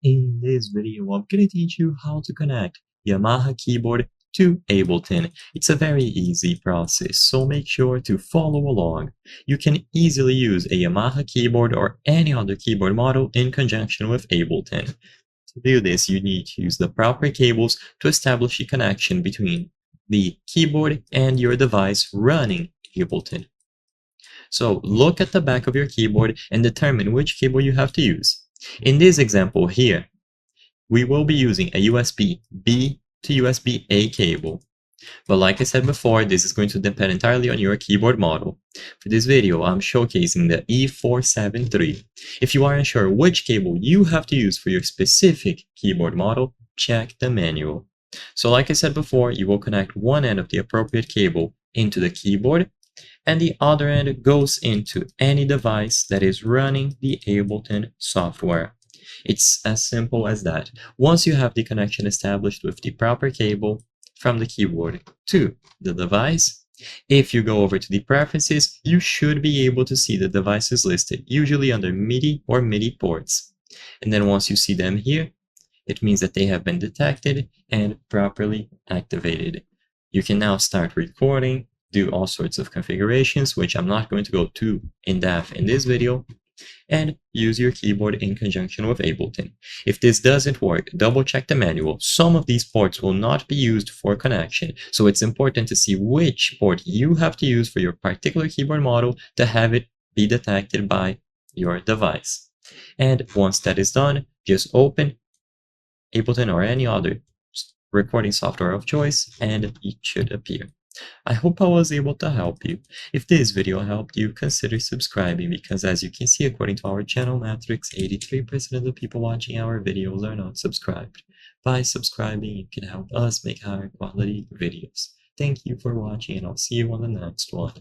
In this video, I'm going to teach you how to connect Yamaha keyboard to Ableton. It's a very easy process, so make sure to follow along. You can easily use a Yamaha keyboard or any other keyboard model in conjunction with Ableton. To do this, you need to use the proper cables to establish a connection between the keyboard and your device running Ableton. So look at the back of your keyboard and determine which cable you have to use. In this example here, we will be using a USB-B to USB-A cable. But like I said before, this is going to depend entirely on your keyboard model. For this video, I'm showcasing the E473. If you are unsure which cable you have to use for your specific keyboard model, check the manual. So like I said before, you will connect one end of the appropriate cable into the keyboard, and the other end goes into any device that is running the Ableton software. It's as simple as that. Once you have the connection established with the proper cable from the keyboard to the device, if you go over to the preferences, you should be able to see the devices listed, usually under MIDI or MIDI ports. And then once you see them here, it means that they have been detected and properly activated. You can now start recording, do all sorts of configurations, which I'm not going to go too in-depth in this video, and use your keyboard in conjunction with Ableton. If this doesn't work, double check the manual. Some of these ports will not be used for connection, so it's important to see which port you have to use for your particular keyboard model to have it be detected by your device. And once that is done, just open Ableton or any other recording software of choice, and it should appear. I hope I was able to help you. If this video helped you, consider subscribing because as you can see, according to our channel metrics, 83% of the people watching our videos are not subscribed. By subscribing, you can help us make higher quality videos. Thank you for watching and I'll see you on the next one.